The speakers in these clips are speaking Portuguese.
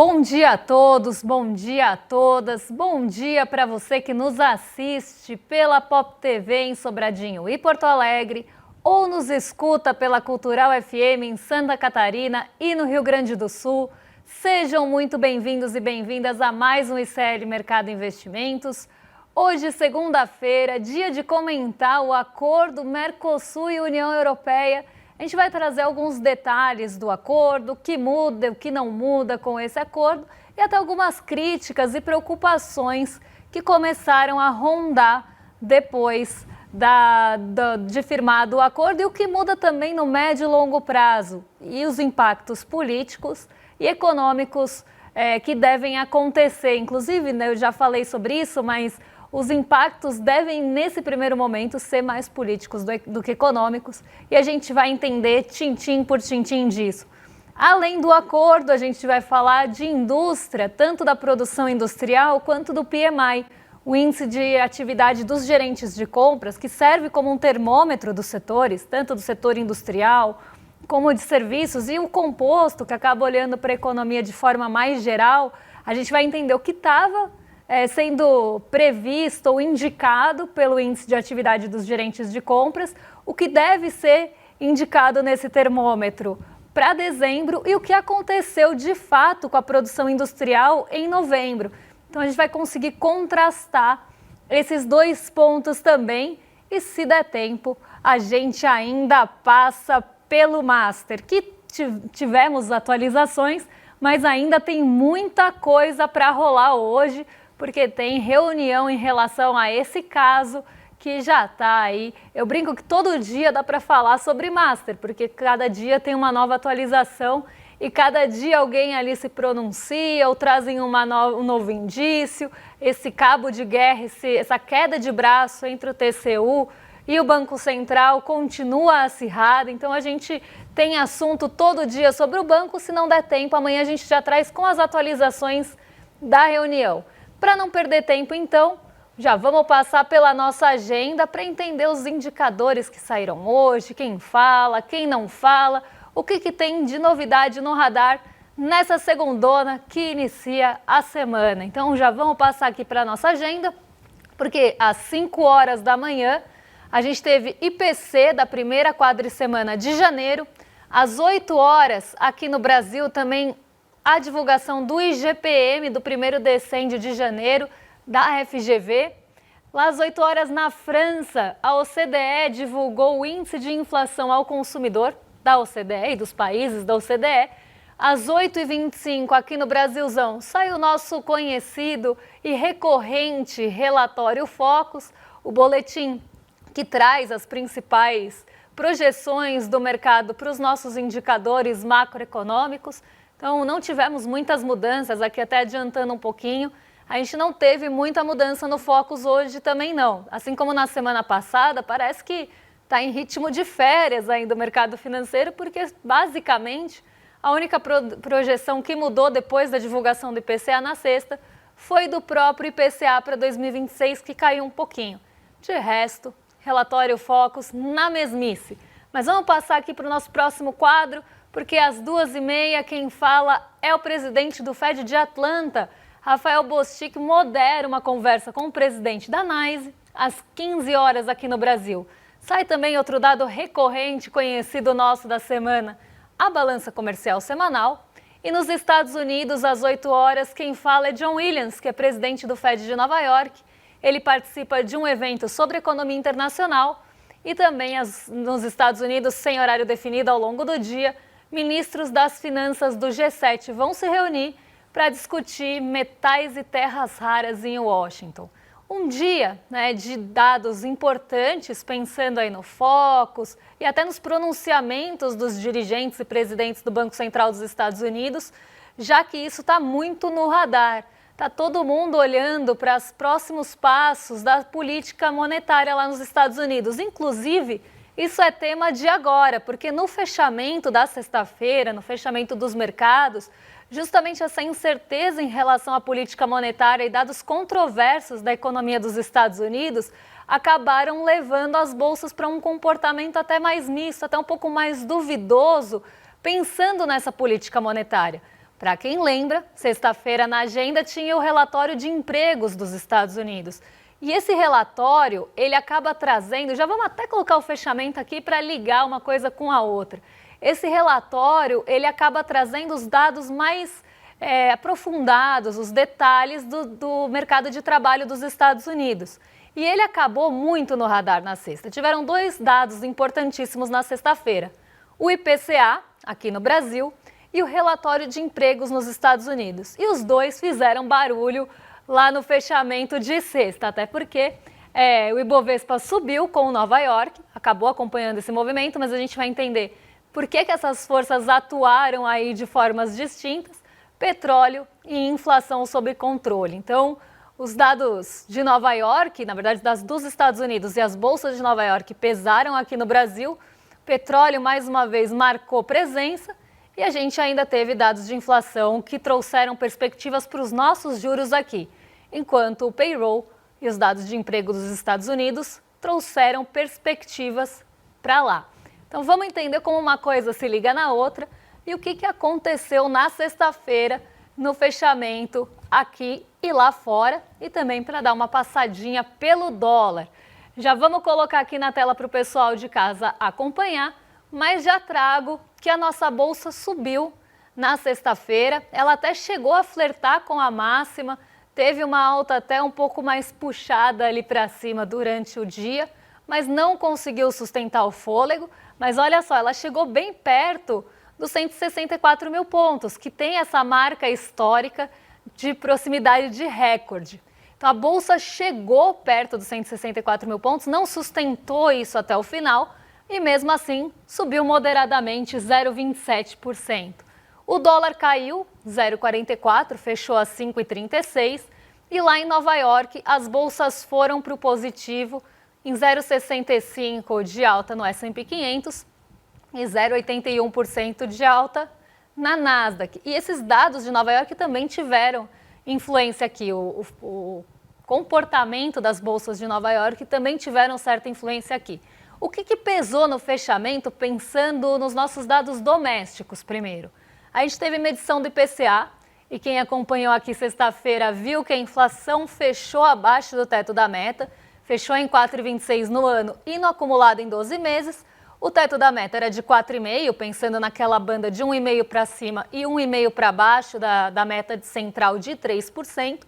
Bom dia a todos, bom dia a todas, bom dia para você que nos assiste pela Pop TV em Sobradinho e Porto Alegre ou nos escuta pela Cultural FM em Santa Catarina e no Rio Grande do Sul. Sejam muito bem-vindos e bem-vindas a mais um ICL Mercado Investimentos. Hoje, segunda-feira, dia de comentar o acordo Mercosul e União Europeia. A gente vai trazer alguns detalhes do acordo, o que muda, o que não muda com esse acordo e até algumas críticas e preocupações que começaram a rondar depois de firmado o acordo e o que muda também no médio e longo prazo e os impactos políticos e econômicos que devem acontecer. Inclusive, né, eu já falei sobre isso, mas os impactos devem, nesse primeiro momento, ser mais políticos do que econômicos e a gente vai entender tintim por tintim disso. Além do acordo, a gente vai falar de indústria, tanto da produção industrial quanto do PMI, o índice de atividade dos gerentes de compras, que serve como um termômetro dos setores, tanto do setor industrial como de serviços, e o composto, que acaba olhando para a economia de forma mais geral. A gente vai entender o que estava sendo previsto ou indicado pelo índice de atividade dos gerentes de compras, o que deve ser indicado nesse termômetro para dezembro e o que aconteceu de fato com a produção industrial em novembro. Então a gente vai conseguir contrastar esses dois pontos também e, se der tempo, a gente ainda passa pelo Master, que tivemos atualizações, mas ainda tem muita coisa para rolar hoje, porque tem reunião em relação a esse caso que já está aí. Eu brinco que todo dia dá para falar sobre Master, porque cada dia tem uma nova atualização e cada dia alguém ali se pronuncia ou trazem um novo indício. Esse cabo de guerra, essa queda de braço entre o TCU e o Banco Central continua acirrada. Então a gente tem assunto todo dia sobre o banco. Se não der tempo, amanhã a gente já traz com as atualizações da reunião. Para não perder tempo, então, já vamos passar pela nossa agenda para entender os indicadores que saíram hoje, quem fala, quem não fala, o que tem de novidade no radar nessa segundona que inicia a semana. Então, já vamos passar aqui para a nossa agenda, porque às 5 horas da manhã a gente teve IPC da primeira quadricemana de janeiro, às 8 horas aqui no Brasil também a divulgação do IGPM do primeiro decêndio de janeiro da FGV. Lá às 8 horas na França, a OCDE divulgou o índice de inflação ao consumidor da OCDE e dos países da OCDE. Às 8h25 aqui no Brasilzão saiu o nosso conhecido e recorrente relatório Focus, o boletim que traz as principais projeções do mercado para os nossos indicadores macroeconômicos. Então, não tivemos muitas mudanças, aqui até adiantando um pouquinho, a gente não teve muita mudança no Focus hoje também não. Assim como na semana passada, parece que está em ritmo de férias ainda o mercado financeiro, porque basicamente a única projeção que mudou depois da divulgação do IPCA na sexta foi do próprio IPCA para 2026, que caiu um pouquinho. De resto, relatório Focus na mesmice. Mas vamos passar aqui para o nosso próximo quadro, porque às 2h30 quem fala é o presidente do Fed de Atlanta, Rafael Bostic, modera uma conversa com o presidente da NYSE às 15 horas aqui no Brasil. Sai também outro dado recorrente conhecido nosso da semana, a balança comercial semanal. E nos Estados Unidos, às 8 horas, quem fala é John Williams, que é presidente do Fed de Nova York. Ele participa de um evento sobre economia internacional e também nos Estados Unidos, sem horário definido ao longo do dia, ministros das finanças do G7 vão se reunir para discutir metais e terras raras em Washington. Um dia, né, de dados importantes, pensando aí no Focus e até nos pronunciamentos dos dirigentes e presidentes do Banco Central dos Estados Unidos, já que isso está muito no radar. Está todo mundo olhando para os próximos passos da política monetária lá nos Estados Unidos. Inclusive, isso é tema de agora, porque no fechamento da sexta-feira, no fechamento dos mercados, justamente essa incerteza em relação à política monetária e dados controversos da economia dos Estados Unidos acabaram levando as bolsas para um comportamento até mais misto, até um pouco mais duvidoso, pensando nessa política monetária. Para quem lembra, sexta-feira na agenda tinha o relatório de empregos dos Estados Unidos. E esse relatório, ele acaba trazendo, já vamos até colocar o fechamento aqui para ligar uma coisa com a outra. Esse relatório, ele acaba trazendo os dados mais aprofundados, os detalhes do mercado de trabalho dos Estados Unidos. E ele acabou muito no radar na sexta. Tiveram dois dados importantíssimos na sexta-feira. O IPCA, aqui no Brasil, e o relatório de empregos nos Estados Unidos. E os dois fizeram barulho lá no fechamento de sexta, até porque o Ibovespa subiu com o Nova York, acabou acompanhando esse movimento, mas a gente vai entender por que essas forças atuaram aí de formas distintas, petróleo e inflação sob controle. Então, os dados de Nova York, na verdade, dos Estados Unidos e as bolsas de Nova York pesaram aqui no Brasil, petróleo mais uma vez marcou presença e a gente ainda teve dados de inflação que trouxeram perspectivas para os nossos juros aqui, enquanto o payroll e os dados de emprego dos Estados Unidos trouxeram perspectivas para lá. Então vamos entender como uma coisa se liga na outra e o que aconteceu na sexta-feira no fechamento aqui e lá fora e também para dar uma passadinha pelo dólar. Já vamos colocar aqui na tela para o pessoal de casa acompanhar, mas já trago que a nossa bolsa subiu na sexta-feira, ela até chegou a flertar com a máxima, teve uma alta até um pouco mais puxada ali para cima durante o dia, mas não conseguiu sustentar o fôlego. Mas olha só, ela chegou bem perto dos 164 mil pontos, que tem essa marca histórica de proximidade de recorde. Então a bolsa chegou perto dos 164 mil pontos, não sustentou isso até o final e mesmo assim subiu moderadamente 0,27%. O dólar caiu 0,44, fechou a 5,36 e lá em Nova York as bolsas foram para o positivo em 0,65 de alta no S&P 500 e 0,81% de alta na Nasdaq. E esses dados de Nova York também tiveram influência aqui. O comportamento das bolsas de Nova York também tiveram certa influência aqui. O que pesou no fechamento, pensando nos nossos dados domésticos primeiro? A gente teve medição do IPCA e quem acompanhou aqui sexta-feira viu que a inflação fechou abaixo do teto da meta, fechou em 4,26 no ano e no acumulado em 12 meses. O teto da meta era de 4,5, pensando naquela banda de 1,5 para cima e 1,5 para baixo da meta de central de 3%.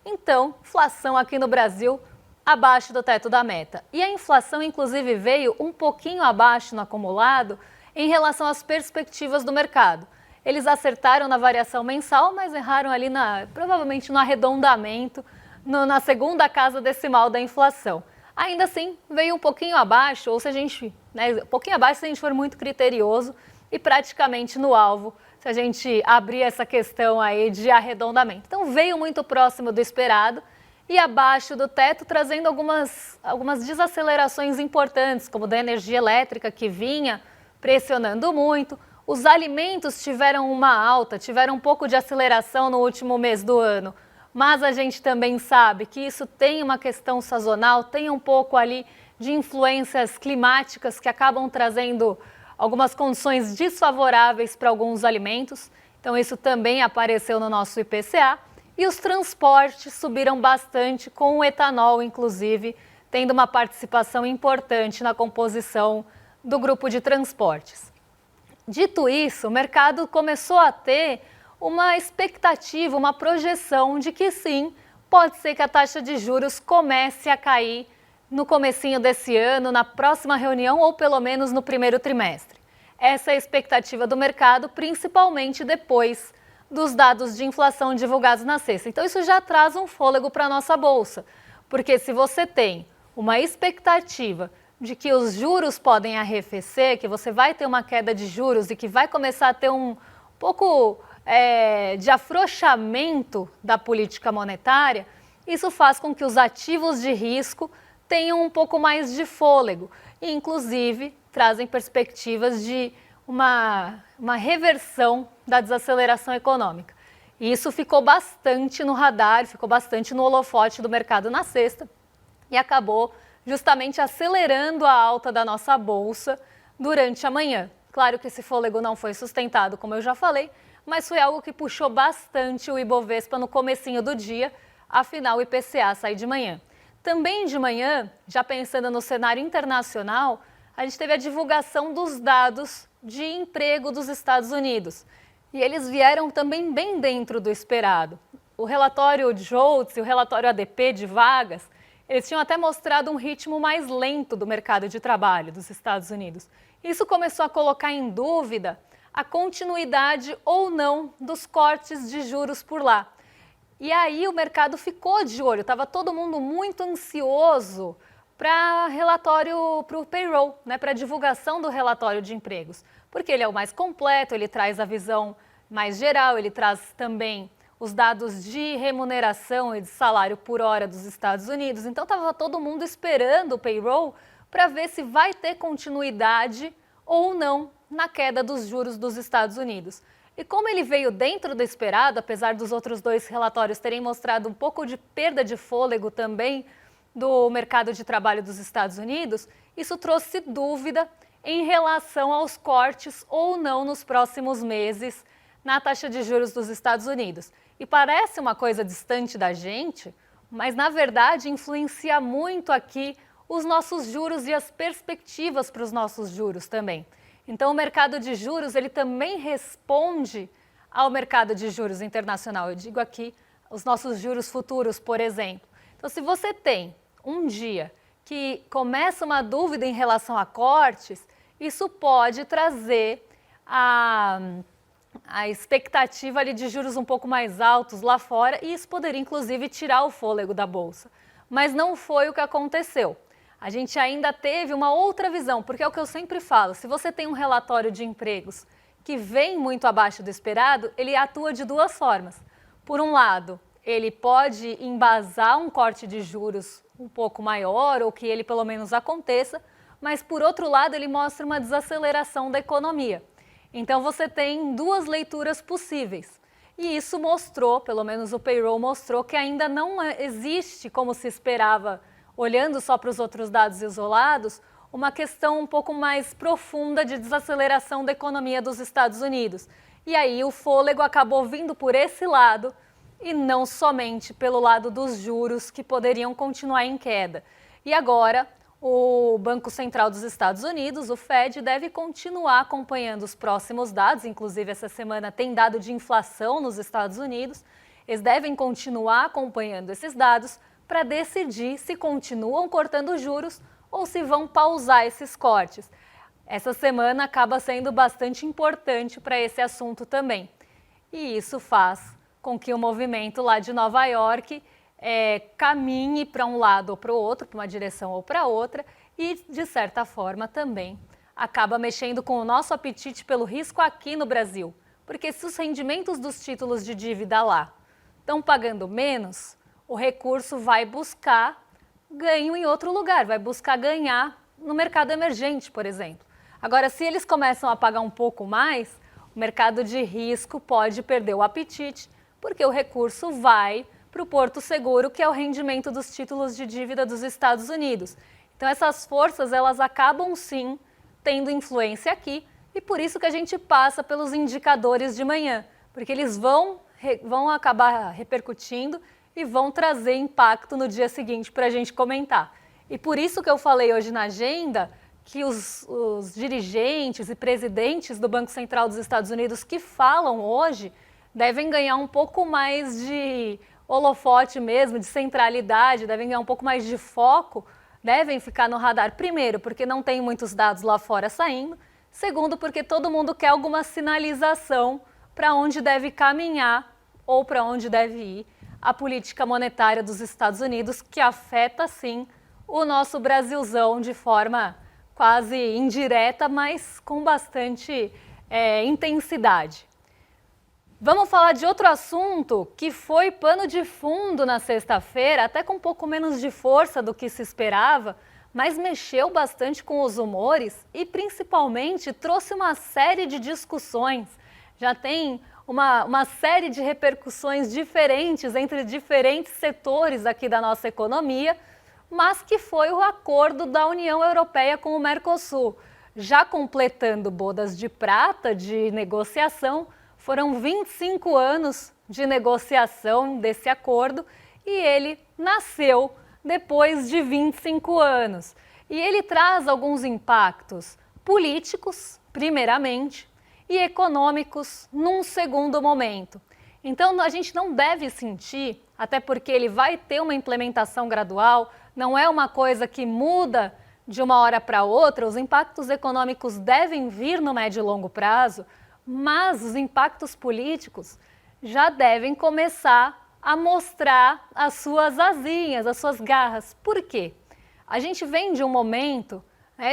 Então, inflação aqui no Brasil abaixo do teto da meta. E a inflação, inclusive, veio um pouquinho abaixo no acumulado em relação às perspectivas do mercado. Eles acertaram na variação mensal, mas erraram ali provavelmente no arredondamento, na segunda casa decimal da inflação. Ainda assim, veio um pouquinho abaixo, ou se a gente, um pouquinho abaixo se a gente for muito criterioso e praticamente no alvo, se a gente abrir essa questão aí de arredondamento. Então veio muito próximo do esperado e abaixo do teto, trazendo algumas desacelerações importantes, como da energia elétrica que vinha pressionando muito. Os alimentos tiveram uma alta, tiveram um pouco de aceleração no último mês do ano. Mas a gente também sabe que isso tem uma questão sazonal, tem um pouco ali de influências climáticas que acabam trazendo algumas condições desfavoráveis para alguns alimentos. Então isso também apareceu no nosso IPCA. E os transportes subiram bastante, com o etanol, inclusive, tendo uma participação importante na composição do grupo de transportes. Dito isso, o mercado começou a ter uma expectativa, uma projeção de que sim, pode ser que a taxa de juros comece a cair no comecinho desse ano, na próxima reunião ou pelo menos no primeiro trimestre. Essa é a expectativa do mercado, principalmente depois dos dados de inflação divulgados na sexta. Então isso já traz um fôlego para a nossa bolsa, porque se você tem uma expectativa de que os juros podem arrefecer, que você vai ter uma queda de juros e que vai começar a ter um pouco de afrouxamento da política monetária, isso faz com que os ativos de risco tenham um pouco mais de fôlego e, inclusive, trazem perspectivas de uma reversão da desaceleração econômica. E isso ficou bastante no radar, ficou bastante no holofote do mercado na sexta e acabou justamente acelerando a alta da nossa bolsa durante a manhã. Claro que esse fôlego não foi sustentado, como eu já falei, mas foi algo que puxou bastante o Ibovespa no comecinho do dia, afinal o IPCA sai de manhã. Também de manhã, já pensando no cenário internacional, a gente teve a divulgação dos dados de emprego dos Estados Unidos. E eles vieram também bem dentro do esperado. O relatório JOLTS e o relatório ADP de vagas, eles tinham até mostrado um ritmo mais lento do mercado de trabalho dos Estados Unidos. Isso começou a colocar em dúvida a continuidade ou não dos cortes de juros por lá. E aí o mercado ficou de olho, estava todo mundo muito ansioso para relatório, para o payroll, né, para a divulgação do relatório de empregos, porque ele é o mais completo, ele traz a visão mais geral, ele traz também os dados de remuneração e de salário por hora dos Estados Unidos. Então estava todo mundo esperando o payroll para ver se vai ter continuidade ou não na queda dos juros dos Estados Unidos. E como ele veio dentro do esperado, apesar dos outros dois relatórios terem mostrado um pouco de perda de fôlego também do mercado de trabalho dos Estados Unidos, isso trouxe dúvida em relação aos cortes ou não nos próximos meses na taxa de juros dos Estados Unidos. E parece uma coisa distante da gente, mas na verdade influencia muito aqui os nossos juros e as perspectivas para os nossos juros também. Então o mercado de juros ele também responde ao mercado de juros internacional. Eu digo aqui os nossos juros futuros, por exemplo. Então se você tem um dia que começa uma dúvida em relação a cortes, isso pode trazer a expectativa ali de juros um pouco mais altos lá fora e isso poderia inclusive tirar o fôlego da bolsa. Mas não foi o que aconteceu. A gente ainda teve uma outra visão, porque é o que eu sempre falo, se você tem um relatório de empregos que vem muito abaixo do esperado, ele atua de duas formas. Por um lado, ele pode embasar um corte de juros um pouco maior ou que ele pelo menos aconteça, mas por outro lado ele mostra uma desaceleração da economia. Então você tem duas leituras possíveis. E isso mostrou, pelo menos o payroll mostrou, que ainda não existe, como se esperava, olhando só para os outros dados isolados, uma questão um pouco mais profunda de desaceleração da economia dos Estados Unidos. E aí o fôlego acabou vindo por esse lado e não somente pelo lado dos juros que poderiam continuar em queda. E agora o Banco Central dos Estados Unidos, o Fed, deve continuar acompanhando os próximos dados, inclusive essa semana tem dado de inflação nos Estados Unidos, eles devem continuar acompanhando esses dados para decidir se continuam cortando juros ou se vão pausar esses cortes. Essa semana acaba sendo bastante importante para esse assunto também. E isso faz com que o movimento lá de Nova York caminhe para um lado ou para o outro, para uma direção ou para outra, e de certa forma também acaba mexendo com o nosso apetite pelo risco aqui no Brasil. Porque se os rendimentos dos títulos de dívida lá estão pagando menos, o recurso vai buscar ganho em outro lugar, vai buscar ganhar no mercado emergente, por exemplo. Agora, se eles começam a pagar um pouco mais, o mercado de risco pode perder o apetite, porque o recurso vai para o porto seguro, que é o rendimento dos títulos de dívida dos Estados Unidos. Então, essas forças, elas acabam sim tendo influência aqui, e por isso que a gente passa pelos indicadores de manhã, porque eles vão acabar repercutindo e vão trazer impacto no dia seguinte para a gente comentar. E por isso que eu falei hoje na agenda que os dirigentes e presidentes do Banco Central dos Estados Unidos que falam hoje devem ganhar um pouco mais de holofote mesmo, de centralidade, devem ganhar um pouco mais de foco, devem ficar no radar. Primeiro, porque não tem muitos dados lá fora saindo. Segundo, porque todo mundo quer alguma sinalização para onde deve caminhar ou para onde deve ir a política monetária dos Estados Unidos, que afeta, sim, o nosso Brasilzão de forma quase indireta, mas com bastante intensidade. Vamos falar de outro assunto que foi pano de fundo na sexta-feira, até com um pouco menos de força do que se esperava, mas mexeu bastante com os humores e, principalmente, trouxe uma série de discussões. Já tem uma série de repercussões diferentes entre diferentes setores aqui da nossa economia, mas que foi o acordo da União Europeia com o Mercosul. Já completando bodas de prata de negociação, Foram 25 anos de negociação desse acordo e ele nasceu depois de 25 anos. E ele traz alguns impactos políticos, primeiramente, e econômicos num segundo momento. Então a gente não deve sentir, até porque ele vai ter uma implementação gradual, não é uma coisa que muda de uma hora para outra, os impactos econômicos devem vir no médio e longo prazo, mas os impactos políticos já devem começar a mostrar as suas asinhas, as suas garras. Por quê? A gente vem de um momento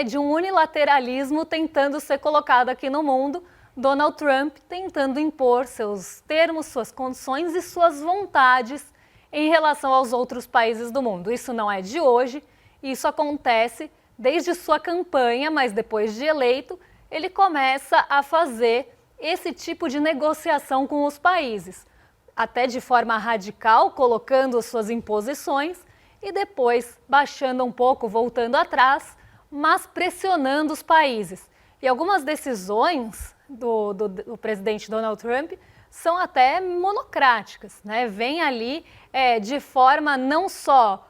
de um unilateralismo tentando ser colocado aqui no mundo, Donald Trump tentando impor seus termos, suas condições e suas vontades em relação aos outros países do mundo. Isso não é de hoje, isso acontece desde sua campanha, mas depois de eleito, ele começa a fazer esse tipo de negociação com os países, até de forma radical, colocando suas imposições e depois baixando um pouco, voltando atrás, mas pressionando os países. E algumas decisões do presidente Donald Trump são até monocráticas, né? Vem ali de forma não só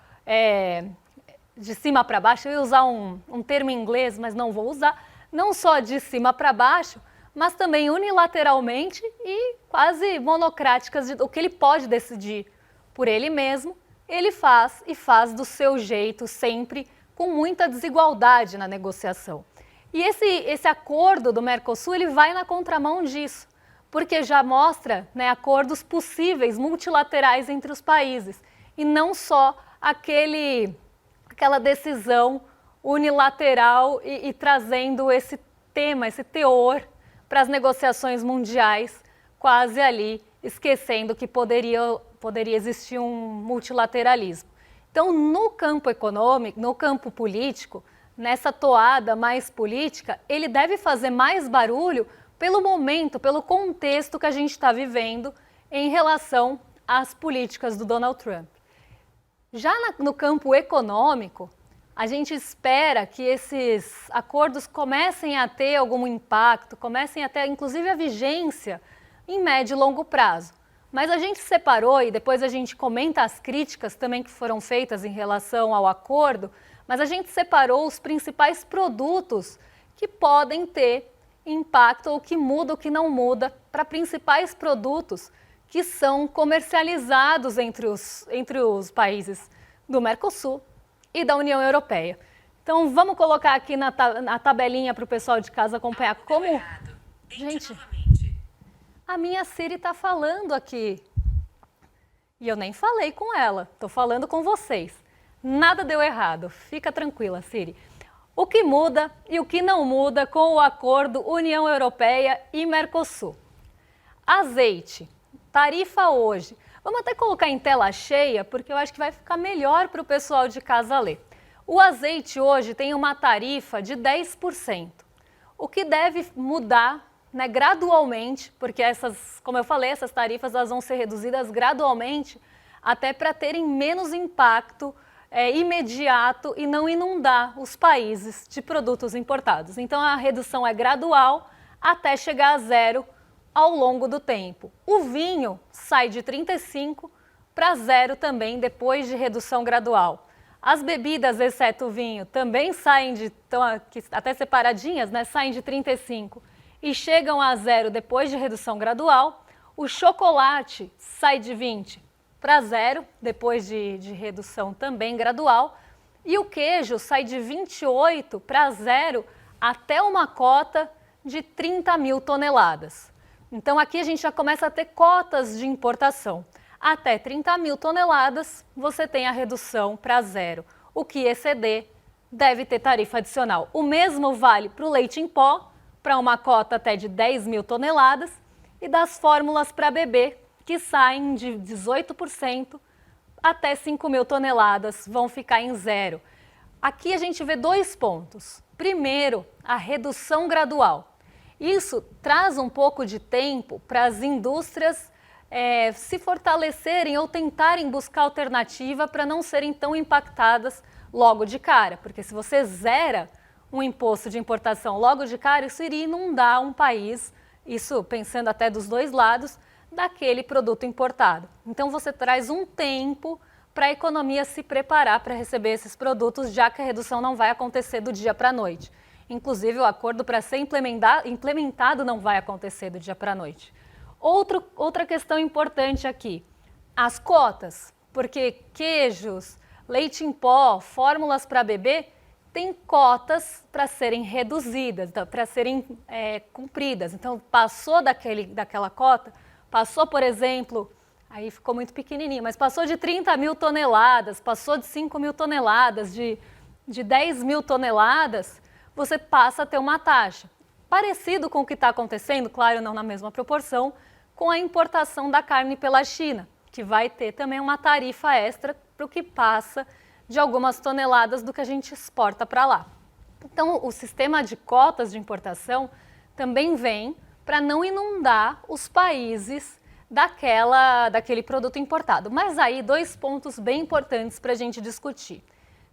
de cima para baixo, eu ia usar um termo em inglês, mas não vou usar, não só de cima para baixo, mas também unilateralmente e quase monocráticas, o que ele pode decidir por ele mesmo, ele faz e faz do seu jeito, sempre com muita desigualdade na negociação. E esse acordo do Mercosul, ele vai na contramão disso, porque já mostra acordos possíveis, multilaterais entre os países, e não só aquela decisão unilateral e trazendo esse tema, esse teor para as negociações mundiais, quase ali esquecendo que poderia existir um multilateralismo. Então, no campo econômico, no campo político, nessa toada mais política, ele deve fazer mais barulho pelo momento, pelo contexto que a gente está vivendo em relação às políticas do Donald Trump. Já no campo econômico, a gente espera que esses acordos comecem a ter algum impacto, comecem a ter inclusive a vigência em médio e longo prazo. Mas a gente separou, e depois a gente comenta as críticas também que foram feitas em relação ao acordo, mas a gente separou os principais produtos que podem ter impacto ou que muda ou que não muda para principais produtos que são comercializados entre os países do Mercosul e da União Europeia. Então vamos colocar aqui na tabelinha para o pessoal de casa acompanhar como... Gente, a minha Siri está falando aqui e eu nem falei com ela, estou falando com vocês. Nada deu errado, fica tranquila, Siri. O que muda e o que não muda com o acordo União Europeia e Mercosul? Azeite, tarifa hoje. Vamos até colocar em tela cheia, porque eu acho que vai ficar melhor para o pessoal de casa ler. O azeite hoje tem uma tarifa de 10%, o que deve mudar gradualmente, porque como eu falei, essas tarifas elas vão ser reduzidas gradualmente, até para terem menos impacto imediato e não inundar os países de produtos importados. Então a redução é gradual até chegar a zero ao longo do tempo. O vinho sai de 35 para zero também depois de redução gradual. As bebidas, exceto o vinho, também saem estão aqui, até separadinhas, saem de 35 e chegam a zero depois de redução gradual. O chocolate sai de 20 para zero, depois de redução também gradual, e o queijo sai de 28 para zero até uma cota de 30 mil toneladas. Então aqui a gente já começa a ter cotas de importação. Até 30 mil toneladas você tem a redução para zero. O que exceder deve ter tarifa adicional. O mesmo vale para o leite em pó, para uma cota até de 10 mil toneladas, e das fórmulas para bebê, que saem de 18% até 5 mil toneladas, vão ficar em zero. Aqui a gente vê dois pontos. Primeiro, a redução gradual. Isso traz um pouco de tempo para as indústrias se fortalecerem ou tentarem buscar alternativa para não serem tão impactadas logo de cara. Porque se você zera um imposto de importação logo de cara, isso iria inundar um país isso pensando até dos dois lados, daquele produto importado. Então você traz um tempo para a economia se preparar para receber esses produtos, já que a redução não vai acontecer do dia para a noite. Inclusive, o acordo para ser implementado não vai acontecer do dia para a noite. Outra questão importante aqui, as cotas, porque queijos, leite em pó, fórmulas para bebê, tem cotas para serem reduzidas, para serem cumpridas. Então, passou daquela cota, passou, por exemplo, aí ficou muito pequenininho, mas passou de 30 mil toneladas, passou de 5 mil toneladas, de 10 mil toneladas, você passa a ter uma taxa. Parecido com o que está acontecendo, claro, não na mesma proporção, com a importação da carne pela China, que vai ter também uma tarifa extra para o que passa de algumas toneladas do que a gente exporta para lá. Então, o sistema de cotas de importação também vem para não inundar os países daquele produto importado. Mas aí, dois pontos bem importantes para a gente discutir.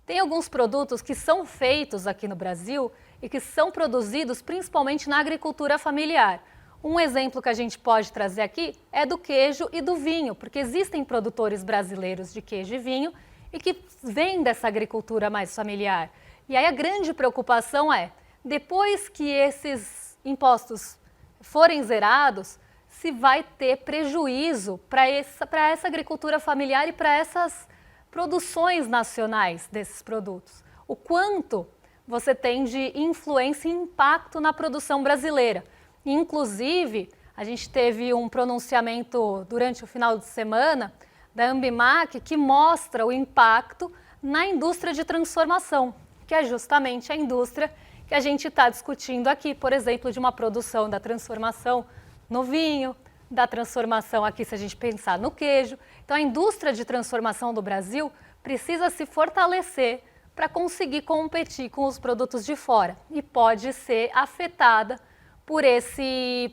Tem alguns produtos que são feitos aqui no Brasil e que são produzidos principalmente na agricultura familiar. Um exemplo que a gente pode trazer aqui é do queijo e do vinho, porque existem produtores brasileiros de queijo e vinho e que vêm dessa agricultura mais familiar. E aí a grande preocupação é, depois que esses impostos forem zerados, se vai ter prejuízo para essa agricultura familiar e para essas produções nacionais desses produtos. O quanto você tem de influência e impacto na produção brasileira. Inclusive, a gente teve um pronunciamento durante o final de semana da Ambimac que mostra o impacto na indústria de transformação, que é justamente a indústria que a gente está discutindo aqui, por exemplo, de uma produção da transformação no vinho, da transformação aqui, se a gente pensar no queijo. Então, a indústria de transformação do Brasil precisa se fortalecer para conseguir competir com os produtos de fora e pode ser afetada por esse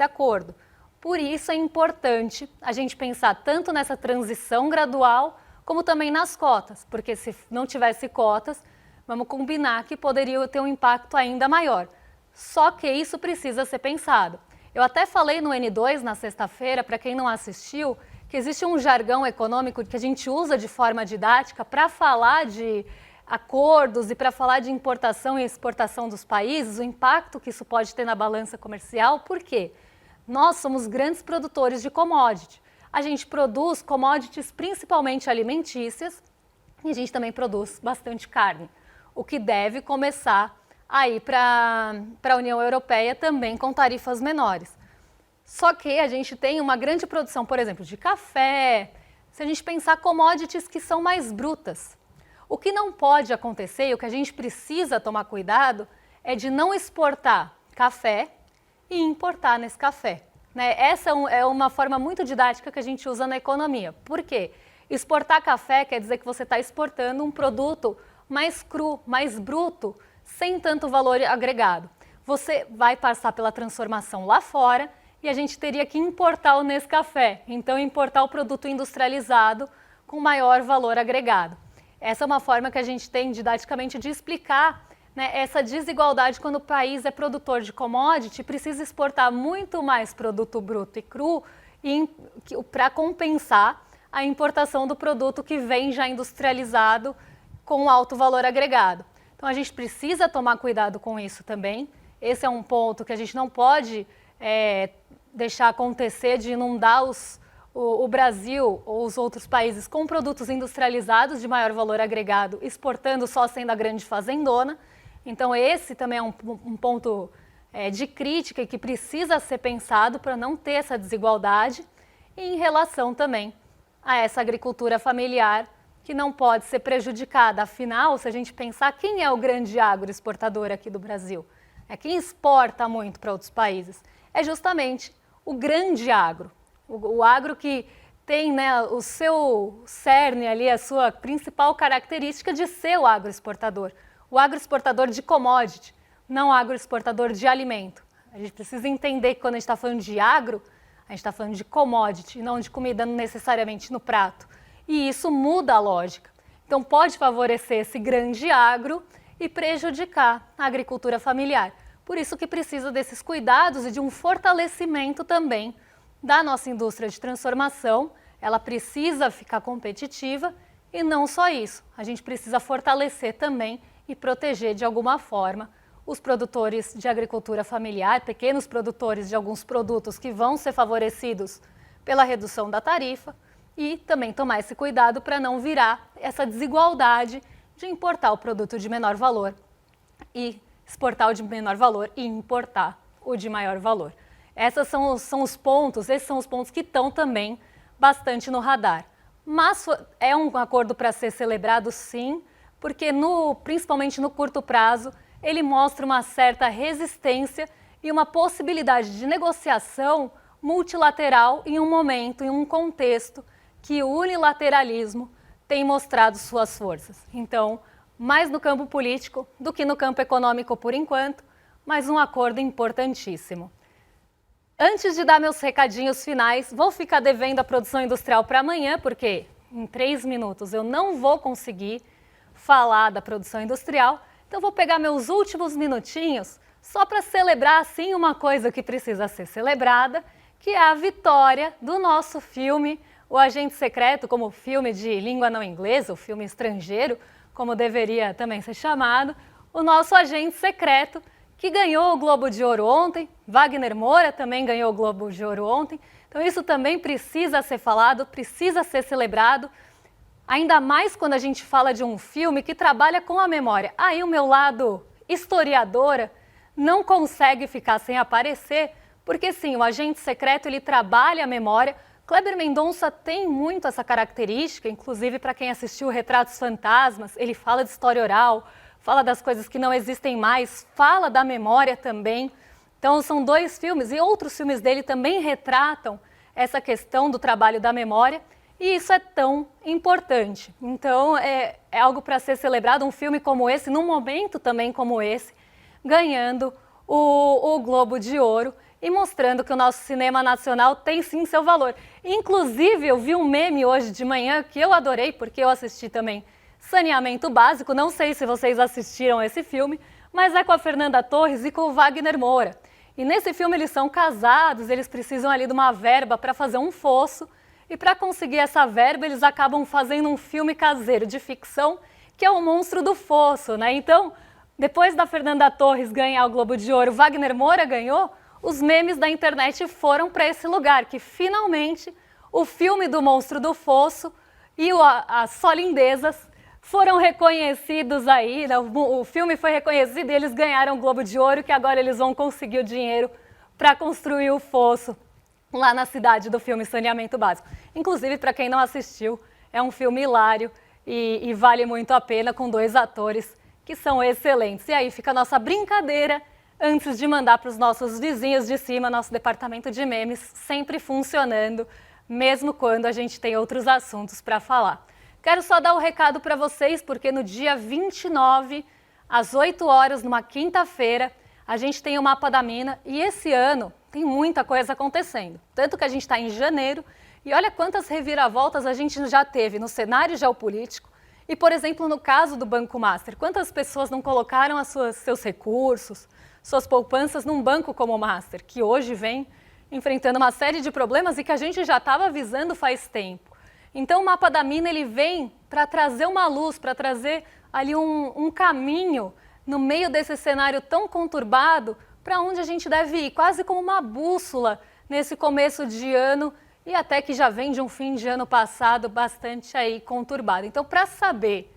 acordo. Por isso é importante a gente pensar tanto nessa transição gradual como também nas cotas, porque se não tivesse cotas, vamos combinar que poderia ter um impacto ainda maior. Só que isso precisa ser pensado. Eu até falei no N2 na sexta-feira, para quem não assistiu, que existe um jargão econômico que a gente usa de forma didática para falar de acordos e para falar de importação e exportação dos países, o impacto que isso pode ter na balança comercial. Por quê? Nós somos grandes produtores de commodity. A gente produz commodities principalmente alimentícias e a gente também produz bastante carne, o que deve começar a ir para a União Europeia também com tarifas menores. Só que a gente tem uma grande produção, por exemplo, de café, se a gente pensar commodities que são mais brutas. O que não pode acontecer e o que a gente precisa tomar cuidado é de não exportar café e importar nesse café. Essa é uma forma muito didática que a gente usa na economia. Por quê? Exportar café quer dizer que você está exportando um produto mais cru, mais bruto, sem tanto valor agregado. Você vai passar pela transformação lá fora e a gente teria que importar o Nescafé, então importar o produto industrializado com maior valor agregado. Essa é uma forma que a gente tem didaticamente de explicar essa desigualdade quando o país é produtor de commodity e precisa exportar muito mais produto bruto e cru para compensar a importação do produto que vem já industrializado com alto valor agregado. Então a gente precisa tomar cuidado com isso também. Esse é um ponto que a gente não pode deixar acontecer de inundar o Brasil ou os outros países com produtos industrializados de maior valor agregado, exportando só sendo a grande fazendona. Então esse também é um ponto de crítica e que precisa ser pensado para não ter essa desigualdade e em relação também a essa agricultura familiar que não pode ser prejudicada. Afinal, se a gente pensar quem é o grande agroexportador aqui do Brasil, quem exporta muito para outros países, é justamente o grande agro. O agro que tem o seu cerne ali, a sua principal característica de ser o agroexportador. O agroexportador de commodity, não o agroexportador de alimento. A gente precisa entender que quando a gente está falando de agro, a gente está falando de commodity, não de comida necessariamente no prato. E isso muda a lógica. Então pode favorecer esse grande agro e prejudicar a agricultura familiar. Por isso que precisa desses cuidados e de um fortalecimento também da nossa indústria de transformação. Ela precisa ficar competitiva e não só isso, a gente precisa fortalecer também e proteger de alguma forma os produtores de agricultura familiar, pequenos produtores de alguns produtos que vão ser favorecidos pela redução da tarifa e também tomar esse cuidado para não virar essa desigualdade de importar o produto de menor valor e exportar o de menor valor e importar o de maior valor. Esses são os pontos que estão também bastante no radar. Mas é um acordo para ser celebrado sim, porque principalmente no curto prazo, ele mostra uma certa resistência e uma possibilidade de negociação multilateral em um momento, em um contexto que o unilateralismo tem mostrado suas forças. Então, mais no campo político do que no campo econômico por enquanto, mas um acordo importantíssimo. Antes de dar meus recadinhos finais, vou ficar devendo a produção industrial para amanhã, porque em 3 minutos eu não vou conseguir falar da produção industrial, então vou pegar meus últimos minutinhos só para celebrar assim uma coisa que precisa ser celebrada, que é a vitória do nosso filme, O Agente Secreto, como filme de língua não inglesa, o filme estrangeiro, como deveria também ser chamado, o nosso Agente Secreto, que ganhou o Globo de Ouro ontem. Wagner Moura também ganhou o Globo de Ouro ontem. Então isso também precisa ser falado, precisa ser celebrado, ainda mais quando a gente fala de um filme que trabalha com a memória. Aí o meu lado historiadora não consegue ficar sem aparecer, porque sim, o Agente Secreto ele trabalha a memória. Kleber Mendonça tem muito essa característica, inclusive para quem assistiu Retratos Fantasmas, ele fala de história oral, fala das coisas que não existem mais, fala da memória também. Então são 2 filmes e outros filmes dele também retratam essa questão do trabalho da memória e isso é tão importante. Então é algo para ser celebrado, um filme como esse, num momento também como esse, ganhando o Globo de Ouro e mostrando que o nosso cinema nacional tem sim seu valor. Inclusive eu vi um meme hoje de manhã que eu adorei, porque eu assisti também Saneamento Básico, não sei se vocês assistiram esse filme, mas é com a Fernanda Torres e com o Wagner Moura. E nesse filme eles são casados, eles precisam ali de uma verba para fazer um fosso, e para conseguir essa verba eles acabam fazendo um filme caseiro de ficção, que é o Monstro do Fosso, né? Então, depois da Fernanda Torres ganhar o Globo de Ouro, Wagner Moura ganhou, os memes da internet foram para esse lugar, que finalmente o filme do Monstro do Fosso e as Só Lindezas foram reconhecidos aí, né? O filme foi reconhecido e eles ganharam o Globo de Ouro, que agora eles vão conseguir o dinheiro para construir o fosso lá na cidade do filme Saneamento Básico. Inclusive, para quem não assistiu, é um filme hilário e vale muito a pena, com 2 atores que são excelentes. E aí fica a nossa brincadeira antes de mandar para os nossos vizinhos de cima, nosso departamento de memes sempre funcionando, mesmo quando a gente tem outros assuntos para falar. Quero só dar um recado para vocês, porque no dia 29, às 8 horas, numa quinta-feira, a gente tem o Mapa da Mina e esse ano tem muita coisa acontecendo. Tanto que a gente está em janeiro e olha quantas reviravoltas a gente já teve no cenário geopolítico e, por exemplo, no caso do Banco Master, quantas pessoas não colocaram seus recursos, suas poupanças num banco como o Master, que hoje vem enfrentando uma série de problemas e que a gente já estava avisando faz tempo. Então o Mapa da Mina ele vem para trazer uma luz, para trazer ali um caminho no meio desse cenário tão conturbado para onde a gente deve ir, quase como uma bússola nesse começo de ano e até que já vem de um fim de ano passado bastante aí conturbado. Então, para saber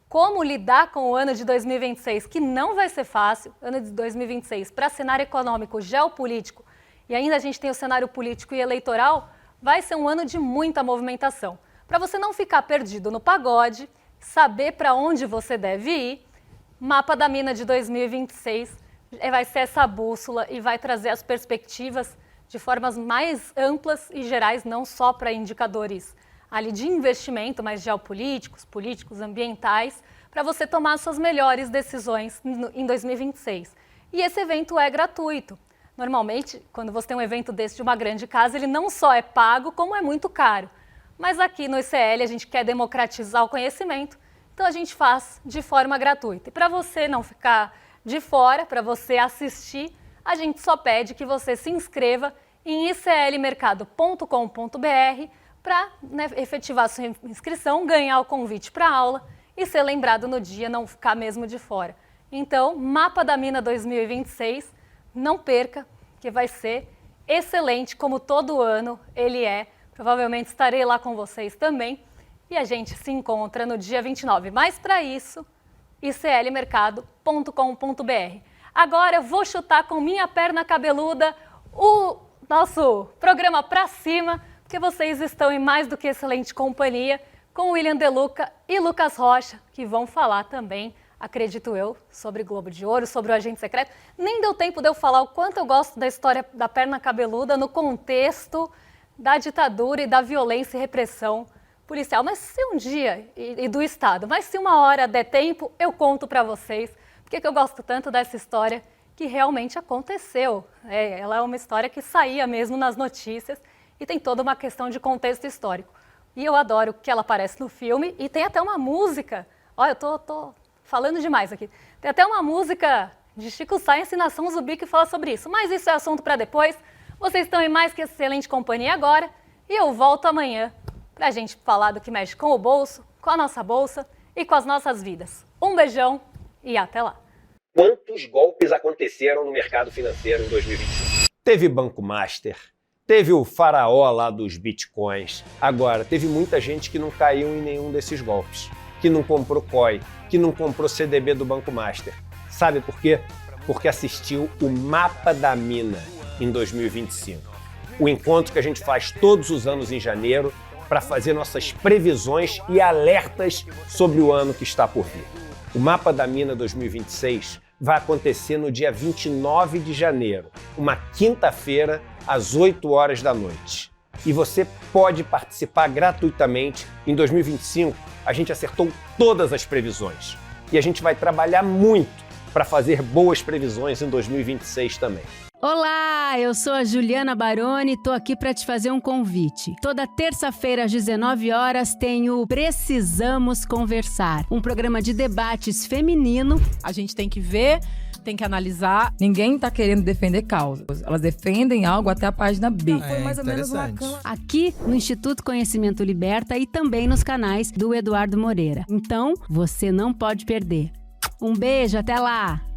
como lidar com o ano de 2026, que não vai ser fácil, ano de 2026, para cenário econômico, geopolítico, e ainda a gente tem o cenário político e eleitoral, vai ser um ano de muita movimentação. Para você não ficar perdido no pagode, saber para onde você deve ir, Mapa da Mina de 2026 vai ser essa bússola e vai trazer as perspectivas de formas mais amplas e gerais, não só para indicadores ali de investimento, mas geopolíticos, políticos, ambientais, para você tomar suas melhores decisões em 2026. E esse evento é gratuito. Normalmente, quando você tem um evento desse de uma grande casa, ele não só é pago, como é muito caro. Mas aqui no ICL a gente quer democratizar o conhecimento, então a gente faz de forma gratuita. E para você não ficar de fora para você assistir, a gente só pede que você se inscreva em iclmercado.com.br para efetivar sua inscrição, ganhar o convite para a aula e ser lembrado no dia, não ficar mesmo de fora. Então, Mapa da Mina 2026, não perca, que vai ser excelente, como todo ano ele é. Provavelmente estarei lá com vocês também e a gente se encontra no dia 29. Mas para isso, iclmercado.com.br. Agora eu vou chutar com minha perna cabeluda o nosso programa pra cima, porque vocês estão em mais do que excelente companhia com William De Luca e Lucas Rocha, que vão falar também, acredito eu, sobre Globo de Ouro, sobre o Agente Secreto. Nem deu tempo de eu falar o quanto eu gosto da história da perna cabeluda no contexto da ditadura e da violência e repressão policial. Mas se um dia, e do Estado, mas se uma hora der tempo, eu conto para vocês porque que eu gosto tanto dessa história que realmente aconteceu. Ela é uma história que saía mesmo nas notícias e tem toda uma questão de contexto histórico. E eu adoro que ela aparece no filme e tem até uma música. Olha, eu tô falando demais aqui. Tem até uma música de Chico Science e Nação Zumbi que fala sobre isso. Mas isso é assunto para depois. Vocês estão em mais que excelente companhia agora e eu volto amanhã para a gente falar do que mexe com o bolso, com a nossa bolsa e com as nossas vidas. Um beijão e até lá. Quantos golpes aconteceram no mercado financeiro em 2021? Teve Banco Master, teve o faraó lá dos bitcoins. Agora, teve muita gente que não caiu em nenhum desses golpes, que não comprou COI, que não comprou CDB do Banco Master. Sabe por quê? Porque assistiu o Mapa da Mina em 2025. O encontro que a gente faz todos os anos em janeiro para fazer nossas previsões e alertas sobre o ano que está por vir. O Mapa da Mina 2026 vai acontecer no dia 29 de janeiro, uma quinta-feira, às 8 horas da noite. E você pode participar gratuitamente. Em 2025, a gente acertou todas as previsões. E a gente vai trabalhar muito para fazer boas previsões em 2026 também. Olá, eu sou a Juliana Baroni e tô aqui para te fazer um convite. Toda terça-feira às 19 horas tem o Precisamos Conversar, um programa de debates feminino. A gente tem que ver, tem que analisar. Ninguém tá querendo defender causas. Elas defendem algo até a página B. Foi mais ou menos uma cama. Aqui no Instituto Conhecimento Liberta e também nos canais do Eduardo Moreira. Então, você não pode perder. Um beijo, até lá!